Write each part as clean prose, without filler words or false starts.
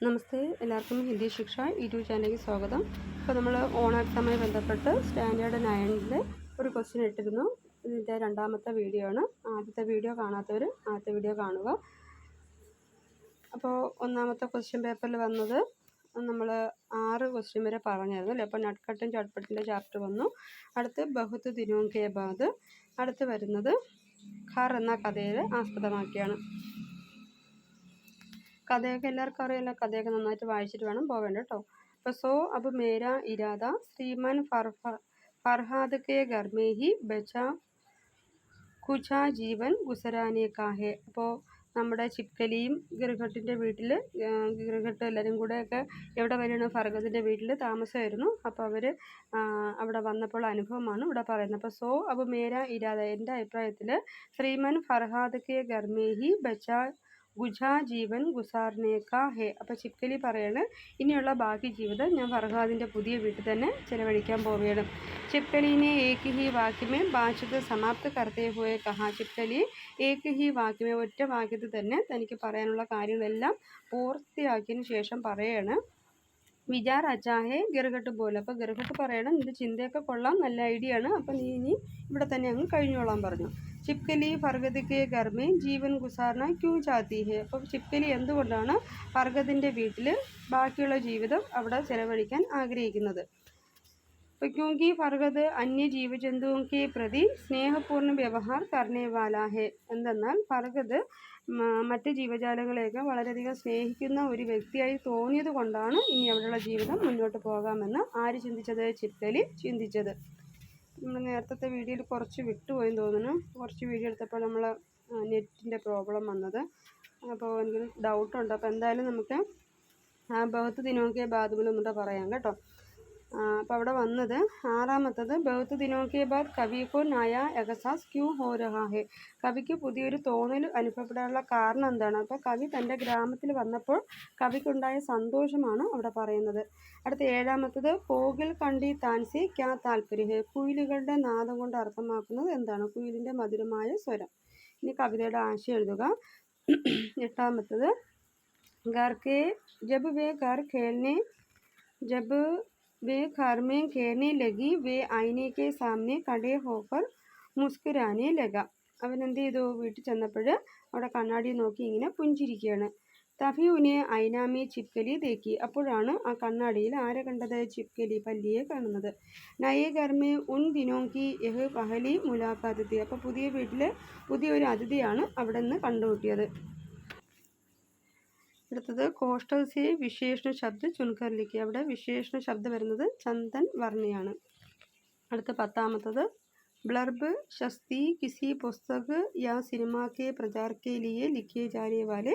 നമസ്തേ, എല്ലാവർക്കും ഹിന്ദി ശിക്ഷ യൂട്യൂബ് ചാനലിലേക്ക് സ്വാഗതം. ഇപ്പോൾ നമ്മൾ ഓൺ എക്സാമുമായി ബന്ധപ്പെട്ട് സ്റ്റാൻഡേർഡ് 9 ഒരു ക്വസ്റ്റ്യൻ ഇട്ടിരുന്നു. ഇതിൻ്റെ രണ്ടാമത്തെ വീഡിയോ ആണ്. ആദ്യത്തെ വീഡിയോ കാണാത്തവർ ആദ്യത്തെ വീഡിയോ കാണുക. അപ്പോൾ ഒന്നാമത്തെ ക്വസ്റ്റ്യൻ പേപ്പറിൽ വന്നത് നമ്മൾ 6 ക്വസ്റ്റ്യൻ വരെ പറഞ്ഞായിരുന്നു അല്ലേ. അപ്പോൾ നട്ട്കട്ടും ചട്പട്ടിൻ്റെ ചാപ്റ്റർ വന്നു. അടുത്ത് ബഹുത്ത് ദിനോം കെ ബാദ്, അടുത്ത് വരുന്നത് ഖർ എന്ന കഥയെ ആസ്പദമാക്കിയാണ്. കഥയൊക്കെ എല്ലാവർക്കും അറിയാമല്ലോ. കഥയൊക്കെ നന്നായിട്ട് വായിച്ചിട്ട് വേണം പോവേണ്ട കേട്ടോ. അപ്പോൾ സോ അബ് മേര ഇരാദ ശ്രീമാൻ ഫർഹാദ് കെ ഘർ മേ ഹി ബച്ചാ കുഛാ ജീവൻ ഗുസരാനെ കാ ഹെ. അപ്പോൾ നമ്മുടെ ചിപ്കലിയും ഗിർഘട്ടിൻ്റെ വീട്ടിൽ ഗിർഘട്ട് എല്ലാവരും കൂടെയൊക്കെ എവിടെ വരെയാണ് ഫർഹദിൻ്റെ വീട്ടിൽ താമസമായിരുന്നു. അപ്പോൾ അവർ അവിടെ വന്നപ്പോൾ അനുഭവമാണ് ഇവിടെ പറയുന്നത്. അപ്പോൾ സോ അബ് മേര ഇരാദ, എൻ്റെ അഭിപ്രായത്തിൽ ശ്രീമാൻ ഫർഹാദ് കെ ഘർ മേ ഹി ബച്ചാ ഗുജാ ജീവൻ ഗുസാർനെ കാ ഹെ. അപ്പോൾ ചിപ്കലി പറയാണ്, ഇനിയുള്ള ബാക്കി ജീവിതം ഞാൻ ഫർഹാദിൻ്റെ പുതിയ വീട്ടിൽ തന്നെ ചിലവഴിക്കാൻ പോവുകയാണ്. ചിപ്കലിനെ ഏക്ക് ഹി വാക്യമേ ബാച്ചത് സമാപ്ത് കർത്തേ ഹുവേ കഹാ. ചിപ്കലി ഏക്ക് ഹി വാക്യമേ, ഒറ്റ വാക്യത്തിൽ തന്നെ തനിക്ക് പറയാനുള്ള കാര്യങ്ങളെല്ലാം പൂർത്തിയാക്കിയതിന് ശേഷം പറയാണ്, വിചാർ അച്ചാഹെ ഗിർഘട്ട് പോലെ. അപ്പോൾ ഗിർഘട്ട് പറയണം, നിൻ്റെ ചിന്തയൊക്കെ കൊള്ളാം, നല്ല ഐഡിയ ആണ്, അപ്പോൾ നീ ഇനി ഇവിടെ തന്നെ അങ്ങ് കഴിഞ്ഞോളാൻ പറഞ്ഞു. ചിപ്കലി ഫർഹദ് കെ ഘർ മേ ജീവൻ ഗുസാർന ക്യൂ ചാത്തി ഹെ. അപ്പോൾ ചിപ്കലി എന്തുകൊണ്ടാണ് ഫർഹദിൻ്റെ വീട്ടിൽ ബാക്കിയുള്ള ജീവിതം അവിടെ ചിലവഴിക്കാൻ ആഗ്രഹിക്കുന്നത്? അപ്പോൾ ക്യൂങ്കി ഫർഹദ് അന്യ ജീവജന്തുവും കെ പ്രതി സ്നേഹപൂർണ്ണ വ്യവഹാർ കർണേ വാലാ ഹെ. എന്തെന്നാൽ ഫർഹദ് മറ്റ് ജീവജാലങ്ങളെയൊക്കെ വളരെയധികം സ്നേഹിക്കുന്ന ഒരു വ്യക്തിയായി തോന്നിയത് കൊണ്ടാണ് ഇനി അവിടെയുള്ള ജീവിതം മുന്നോട്ട് പോകാമെന്ന് ആര് ചിന്തിച്ചത്? ചിപ്കലി ചിന്തിച്ചത്. നമ്മൾ നേരത്തെ വീഡിയോയിൽ കുറച്ച് വിട്ടുപോയെന്ന് തോന്നുന്നു. കുറച്ച് വീഡിയോ എടുത്തപ്പോൾ നമ്മൾ നെറ്റിൻ്റെ പ്രോബ്ലം വന്നത്. അപ്പോൾ എനിക്ക് ഡൗട്ടുണ്ട്. അപ്പോൾ എന്തായാലും നമുക്ക് ബഹുത്ത് ദിനോക്കെ ബാദ് ഒന്നുകൂടെ പറയാം കേട്ടോ. അപ്പോൾ അവിടെ വന്നത് ആറാമത്തത് ബഹുത്ത് ദിനോക്കെ ബാദ് കവിക്കോ നയ എഹസാസ് ക്യൂ ഹോ രഹാ ഹെ. കവിക്ക് പുതിയൊരു തോന്നൽ അനുഭവപ്പെടാനുള്ള കാരണം എന്താണ്? അപ്പോൾ കവി തൻ്റെ ഗ്രാമത്തിൽ വന്നപ്പോൾ കവിക്കുണ്ടായ സന്തോഷമാണ് അവിടെ പറയുന്നത്. അടുത്ത ഏഴാമത്തത് കോകിൽ കണ്ടി താൻസി ക്യാ താല്പര്യ ഹെ. കുയിലുകളുടെ നാദം കൊണ്ട് അർത്ഥമാക്കുന്നത് എന്താണ്? കുയിലിൻ്റെ മധുരമായ സ്വരം. ഇനി കവിതയുടെ ആശയം എഴുതുക. എട്ടാമത്തത് घर के जब वे घर में खेलने लगी वे आईने के सामने खड़े होकर मुस्कुराने लगा. അവൻ എന്ത് ചെയ്തു? വീട്ടിൽ ചെന്നപ്പോൾ അവിടെ കണ്ണാടി നോക്കി ഇങ്ങനെ പുഞ്ചിരിക്കുകയാണ്. തഫി ഉനെ ഐനാമി ചിപ്കലി തേക്കി. അപ്പോഴാണ് ആ കണ്ണാടിയിൽ ആരെ കണ്ടത്? ചിപ്കലി, പല്ലിയെ കാണുന്നത്. നയേ ഘർമേ ഉൻ ദിനോങ്കി യഹ് പഹലി മുലാഖാത്ത്. അപ്പോൾ പുതിയ വീട്ടിൽ പുതിയൊരു അതിഥിയാണ് അവിടെ നിന്ന് കണ്ടുമുട്ടിയത്. അടുത്തത് കോഷ്ടൽ സെ വിശേഷണ ശബ്ദ ചുൻകർ ലിഖി. അവിടെ വിശേഷണ ശബ്ദം വരുന്നത് ചന്ദൻ വർണ്ണയാണ്. അടുത്ത പത്താമത്തത് ब्लर्ब शस्ती किसी पुस्तक या सिनेमा के प्रचार के लिए लिखे जाने वाले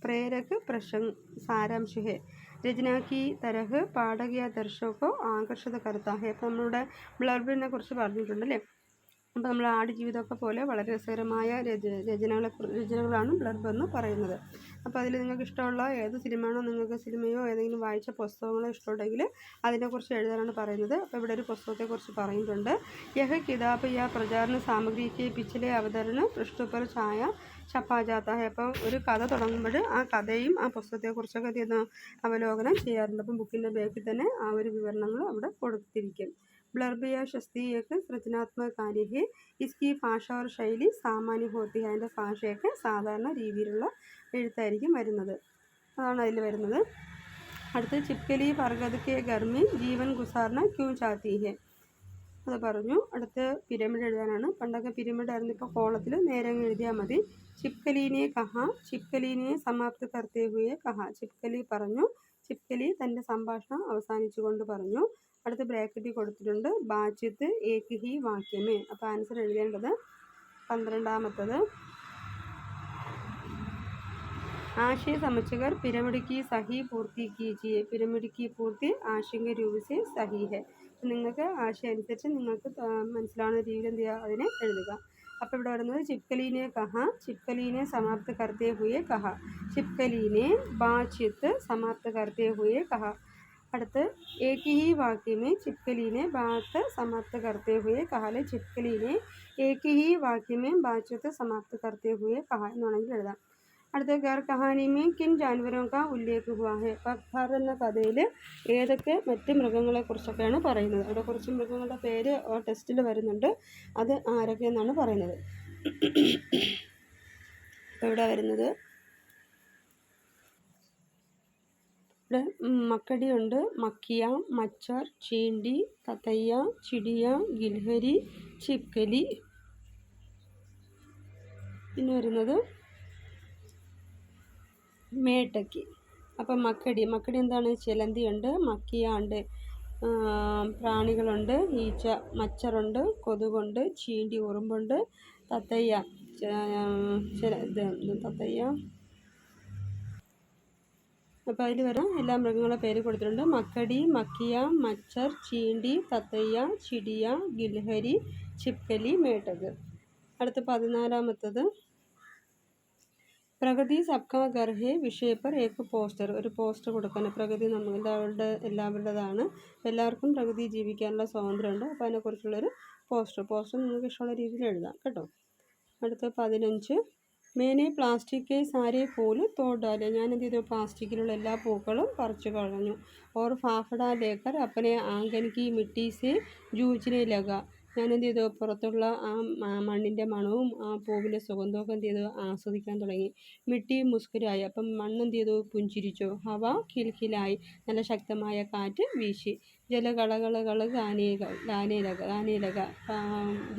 प्रेरक प्रसंग सारांश है. रचना की तरह पाठक या दर्शक को आकर्षित करता है. അപ്പോൾ നമ്മളുടെ ബ്ലർബിനെ കുറിച്ച് പറഞ്ഞിട്ടുണ്ടല്ലേ. അപ്പോൾ നമ്മൾ ആടുജീവിതമൊക്കെ പോലെ വളരെ രസകരമായ രചനകളാണ് ബ്ലർബ് എന്ന് പറയുന്നത്. അപ്പോൾ അതിൽ നിങ്ങൾക്ക് ഇഷ്ടമുള്ള ഏത് സിനിമയാണോ, നിങ്ങൾക്ക് സിനിമയോ ഏതെങ്കിലും വായിച്ച പുസ്തകങ്ങളോ ഇഷ്ടമുണ്ടെങ്കിൽ അതിനെക്കുറിച്ച് എഴുതാനാണ് പറയുന്നത്. അപ്പോൾ ഇവിടെ ഒരു പുസ്തകത്തെക്കുറിച്ച് പറയുന്നുണ്ട്. യഹ് കിതാബ് യാ പ്രചാരണ സാമഗ്രിക്ക് പിച്ചിലെ അവതരണ പൃഷ്ഠപ്പർ ഛായ ഛപ്പാജാത്ത. അപ്പോൾ ഒരു കഥ തുടങ്ങുമ്പോൾ ആ കഥയും ആ പുസ്തകത്തെക്കുറിച്ചൊക്കെ ചെയ്യുന്ന അവലോകനം ചെയ്യാറുണ്ട്. അപ്പം ബുക്കിൻ്റെ ബാക്കിൽ തന്നെ ആ ഒരു വിവരണങ്ങൾ അവിടെ കൊടുത്തിരിക്കും. ब्लर्ब या शस्ती एक सृजनात्मक कार्य है. इसकी ഭാഷ और ശൈലി സാമാന്യ ഹോത്തി है. അതിൻ്റെ ഭാഷയൊക്കെ സാധാരണ രീതിയിലുള്ള എഴുത്തായിരിക്കും വരുന്നത്. അതാണ് അതിൽ വരുന്നത്. അടുത്ത് ചിപ്കലി ഫർഹദ് കെ ഘർ മേ ജീവൻ ഗുസാർന ക്യൂ ചാത്തി ഹെ. അത് പറഞ്ഞു. അടുത്ത് പിരമിഡ് എഴുതാനാണ്. പണ്ടൊക്കെ പിരമിഡ് ആയിരുന്നു, ഇപ്പോൾ കോളത്തിൽ നേരെ എഴുതിയാൽ മതി. ചിപ്കലീനെ കഹ, ചിപ്കലീനെ സമാപ്ത് കർത്തേ ഹുയെ കഹ. ചിപ്കലി പറഞ്ഞു. ചിപ്കലി തൻ്റെ സംഭാഷണം അവസാനിച്ചുകൊണ്ട് പറഞ്ഞു. അടുത്ത് ബ്രാക്കറ്റിൽ കൊടുത്തിട്ടുണ്ട് ബാച്ചിത്ത് ഏക്ക് ഹി വാക്യമേ. അപ്പോൾ ആൻസർ എഴുതേണ്ടത് 12ാമത്തത് आशय समझकर पिरामिड की सही पूर्ति कीजिए. पिरामिड की पूर्ति आशय रूप से सही है. നിങ്ങൾക്ക് ആശയം അനുസരിച്ച് നിങ്ങൾക്ക് മനസ്സിലാവുന്ന രീതിയിൽ എന്ത് ചെയ്യുക, അതിനെ എഴുതുക. അപ്പോൾ ഇവിടെ വരുന്നത് ചിപ്കലീനെ കഹ, ചിപ്കലീനെ സമാപ്ത് കർത്തേ ഹുയെ കഹ, ചിപ്കലീനെ ബാച്ചിത്ത് സമാപ്ത് കർത്തേ ഹുയെ കഹ. അടുത്ത് ഏക്ക് ഹി വാക്യമേ ചിപ്കലീനെ ബാത്ത് സമാപ്ത് കർത്തേ ഹുയെ കഹാലെ ചിപ്കലീനെ ഏക്ക് ഹി വാക്യമേ ബാച്ചത്ത് സമാപ്ത് കർത്തേ ഹുയെ കഹ എന്ന് വേണമെങ്കിൽ എഴുതാം. അടുത്ത ഗർ കഹാനി മേ കിൻ ജാൻവരോं का ഉല്ലേഖ हुआ है. ഖർ എന്ന കഥയിൽ ഏതൊക്കെ മറ്റ് മൃഗങ്ങളെക്കുറിച്ചൊക്കെയാണ് പറയുന്നത്. അവിടെ കുറച്ച് മൃഗങ്ങളുടെ പേര് ടെസ്റ്റിൽ വരുന്നുണ്ട്. അത് ആരൊക്കെയെന്നാണ് പറയുന്നത്. ഇവിടെ വരുന്നത് ഇവിടെ മക്കടിയുണ്ട്, മക്കിയ, മച്ചർ, ചീണ്ടി, തത്തയ്യ, ചിടിയ, ഗിൽഹരി, ചിപ്കലി. പിന്നെ വരുന്നത് മേട്ടക്കി. അപ്പം മക്കടി എന്താണ്? ചിലന്തിയുണ്ട്, മക്കിയ ഉണ്ട്, പ്രാണികളുണ്ട്, ഈച്ച, മച്ചറുണ്ട്, കൊതുകുണ്ട്, ചീണ്ടി ഉറുമ്പുണ്ട്, തത്തയ്യ തത്തയ്യ. അപ്പോൾ അതിൽ വരാം എല്ലാ മൃഗങ്ങളുടെ പേര് കൊടുത്തിട്ടുണ്ട്. മക്കടി, മക്കിയ, മച്ചർ, ചീണ്ടി, തത്തയ്യ, ചിടിയ, ഗിൽഹരി, ചിപ്കലി, മേട്ടക്. അടുത്ത 14-ാമത്തത് പ്രകൃതി സബ്കാ ഘർ ഹേ വിഷയ പർ ഏക് പോസ്റ്റർ. ഒരു പോസ്റ്റർ കൊടുക്കാൻ. പ്രകൃതി എല്ലാവരുടേതാണ്. എല്ലാവർക്കും പ്രകൃതി ജീവിക്കാനുള്ള സ്വാതന്ത്ര്യമുണ്ട്. അപ്പോൾ അതിനെക്കുറിച്ചുള്ളൊരു പോസ്റ്റർ നിങ്ങൾക്ക് ഇഷ്ടമുള്ള രീതിയിൽ എഴുതാം കേട്ടോ. അടുത്ത 15 മേനെ പ്ലാസ്റ്റിക് കെ സാരേ ഫൂൽ തോട് ഡാലെ. ഞാൻ എന്ത് ചെയ്തു? പ്ലാസ്റ്റിക്കിലുള്ള എല്ലാ പൂക്കളും പറിച്ചു കളഞ്ഞു. ഓർ ഫാഫഡ ലേക്കർ അപ്പനെ ആംഗൻ കി മിട്ടി സെ ജൂജ്നെ ലഗ. ഞാൻ എന്ത് ചെയ്തു? പുറത്തുള്ള ആ മണ്ണിൻ്റെ മണവും ആ പൂവിൻ്റെ സുഗന്ധമൊക്കെ എന്ത് ചെയ്തു? ആസ്വദിക്കാൻ തുടങ്ങി. മിട്ടി മുസ്കുരായി. അപ്പം മണ്ണ് എന്ത് ചെയ്തു? പുഞ്ചിരിച്ചു. ഹവ ഖിൽഖിലായി. നല്ല ശക്തമായ കാറ്റ് വീശി. ജലകളകളകൾ ഗാനേലക.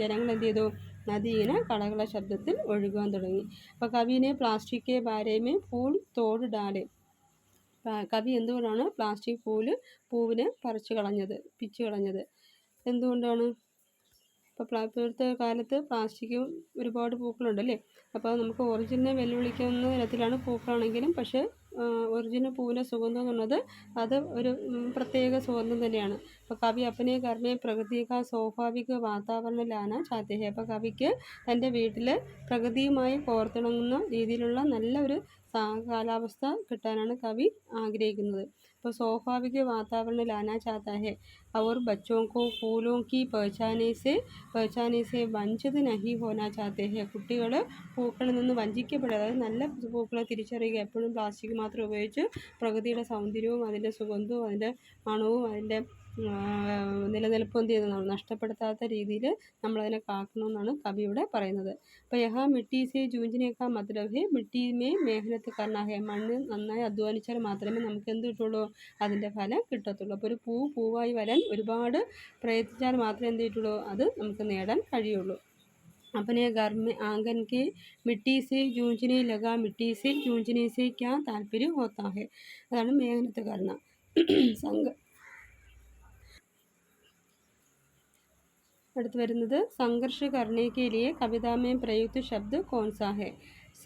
ജനങ്ങൾ എന്ത് ചെയ്തു? നദി ഇങ്ങനെ കളകള ശബ്ദത്തിൽ ഒഴുകാൻ തുടങ്ങി. അപ്പോൾ കവിനെ പ്ലാസ്റ്റിക് കെ ബാരേമേ ഫൂൾ തോട് ഡാലെ. കവി എന്തുകൊണ്ടാണ് പ്ലാസ്റ്റിക് പൂവിനെ പിച്ചു കളഞ്ഞത്? എന്തുകൊണ്ടാണ്? ഇപ്പോൾ ഇപ്പോഴത്തെ കാലത്ത് പ്ലാസ്റ്റിക്കും ഒരുപാട് പൂക്കളുണ്ടല്ലേ. അപ്പോൾ നമുക്ക് ഒറിജിനൽ വെല്ലുവിളിക്കുന്ന തരത്തിലാണ് പൂക്കളാണെങ്കിലും, പക്ഷേ ഒറിജിനൽ പൂവിൻ്റെ സുഗന്ധം എന്നുള്ളത് അത് ഒരു പ്രത്യേക സുഗന്ധം തന്നെയാണ്. അപ്പോൾ കവി അപ്പനെ ഘർമേ പ്രകൃതിക സ്വാഭാവിക വാതാവരണ ലാന ചാഹത്തെ ഹെ. അപ്പോൾ കവിക്ക് തൻ്റെ വീട്ടിൽ പ്രകൃതിയുമായി കോർത്തിണങ്ങുന്ന രീതിയിലുള്ള നല്ല ഒരു കാലാവസ്ഥ കിട്ടാനാണ് കവി ആഗ്രഹിക്കുന്നത്. അപ്പോൾ സ്വാഭാവിക വാതാവरण लाना चाहता है और बच्चों को फूलों की पहचाने से वंचित नहीं होना चाहते हैं. കുട്ടികൾ പൂക്കളിൽ നിന്ന് വഞ്ചിക്കപ്പെടുക, അതായത് നല്ല പൂക്കളെ തിരിച്ചറിയുക. എപ്പോഴും പ്ലാസ്റ്റിക് മാത്രം ഉപയോഗിച്ച് പ്രകൃതിയുടെ സൗന്ദര്യവും അതിൻ്റെ സുഗന്ധവും അതിൻ്റെ മണവും അതിൻ്റെ നിലനിൽപ്പ് എന്ത് ചെയ്യുന്നതാണ്? നഷ്ടപ്പെടുത്താത്ത രീതിയിൽ നമ്മളതിനെ കാക്കണമെന്നാണ് കവി ഇവിടെ പറയുന്നത്. അപ്പോൾ യഹാ മിട്ടി സെ ജൂഞ്ചിനേക്കാ മത്ലബ് ഹെ മിട്ടി മേ മേഹനത്ത് കർണ ഹെ. മണ്ണ് നന്നായി അധ്വാനിച്ചാൽ മാത്രമേ നമുക്ക് എന്ത് കിട്ടുള്ളൂ? അതിൻ്റെ ഫലം കിട്ടത്തുള്ളൂ. അപ്പോൾ ഒരു പൂവായി വരാൻ ഒരുപാട് പ്രയത്നിച്ചാൽ മാത്രമേ എന്ത് കിട്ടുള്ളൂ? അത് നമുക്ക് നേടാൻ കഴിയുള്ളൂ. अपने घर में आंगन के मिट्टी से जूझने लगा. मिट्टी से जूझने से क्या तात्पर्य होता है? अതാണ് मेहनत करना. അടുത്ത് വരുന്നത് സംഘർഷ करने के लिए कविता में प्रयुक्त शब्द कौन सा है?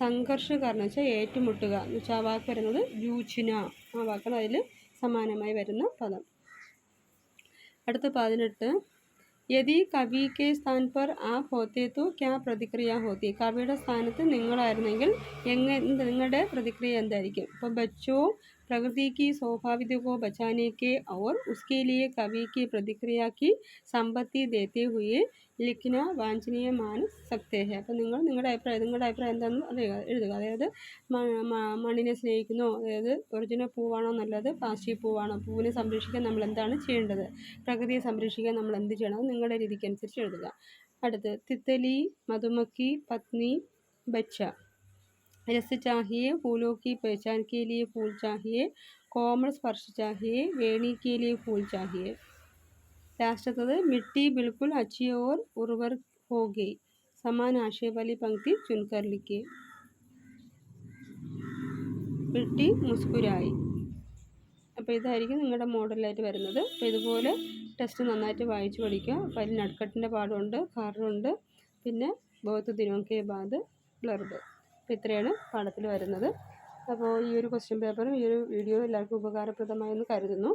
സംഘർഷ करना വെച്ചാൽ ഏറ്റുമുട്ടുക എന്ന് വെച്ചാൽ ആ വാക്ക് വരുന്നത് ജൂച്ന. ആ വാക്കാണ് അതിൽ സമാനമായി വരുന്ന പദം. അടുത്ത 18 യദി കവി കെ സ്ഥാൻ പർ ആപ് ഹോത്തെ തോ ക്യാ പ്രതിക്രിയ ഹോത്തി. കവിയുടെ സ്ഥാനത്ത് നിങ്ങളായിരുന്നെങ്കിൽ നിങ്ങളുടെ പ്രതിക്രിയ എന്തായിരിക്കും? അപ്പോൾ ബച്ചോ प्रकृति की स्वाभाविकता को बचाने के और उसके लिए कवि की प्रतिक्रिया की संपत्ति देते हुए लिखना वांछनीय मान सकते हैं. അപ്പോൾ നിങ്ങളുടെ അഭിപ്രായം എന്താണെന്ന് എഴുതുക. അതായത് മണ്ണിനെ സ്നേഹിക്കുന്നു, അതായത് ഒറിജിനൽ പൂവാണോ നല്ലത്, പ്ലാസ്റ്റിക് പൂവാണോ? പൂവിനെ സംരക്ഷിക്കാൻ നമ്മൾ എന്താണ് ചെയ്യേണ്ടത്? പ്രകൃതിയെ സംരക്ഷിക്കാൻ നമ്മൾ എന്ത് ചെയ്യണം? നിങ്ങളുടെ രീതിക്ക് അനുസരിച്ച് എഴുതുക. അടുത്ത് തിത്തലി മധുമക്കി പത്നി ബച്ച. रस चाहिए, फूलों की पहचान के लिए फूल चाहिए, कोमल स्पर्श चाहिए, वेणी के लिए फूल चाहिए. लास्टतത് मिट्टी बिल्कुल अच्छी और उर्वर हो गई. समान आशय वाली पंक्ति चुनकर लिखिए. मिट्टी मुस्कुराई. അപ്പോൾ ഇതായിരിക്കും നിങ്ങളുടെ മോഡലായിട്ട് വരുന്നത്. അപ്പോൾ ഇതുപോലെ ടെസ്റ്റ് നന്നായിട്ട് വായിച്ച് പഠിക്കുക. അപ്പോൾ അതിൽ നട്കട്ടിൻ്റെ പാഠമുണ്ട്, ഖറുണ്ട്, പിന്നെ ബഹുത്ത് ദിനോं के बाद ബ്ലർബ്. അപ്പോൾ ഇത്രയാണ് പാഠത്തിൽ വരുന്നത്. അപ്പോൾ ഈ ഒരു ക്വസ്റ്റ്യൻ പേപ്പറും ഈ ഒരു വീഡിയോ എല്ലാവർക്കും ഉപകാരപ്രദമായെന്ന് കരുതുന്നു.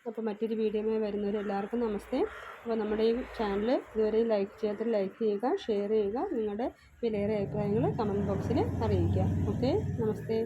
അപ്പോൾ മറ്റൊരു വീഡിയോയുമായി വരുന്നവരെല്ലാവർക്കും നമസ്തേ. അപ്പോൾ നമ്മുടെ ഈ ചാനൽ ഇതുവരെ ലൈക്ക് ചെയ്യാത്തവർ ലൈക്ക് ചെയ്യുക, ഷെയർ ചെയ്യുക, നിങ്ങളുടെ വിലയേറിയ അഭിപ്രായങ്ങൾ കമൻറ്റ് ബോക്സിൽ അറിയിക്കുക. ഓക്കെ, നമസ്തേ.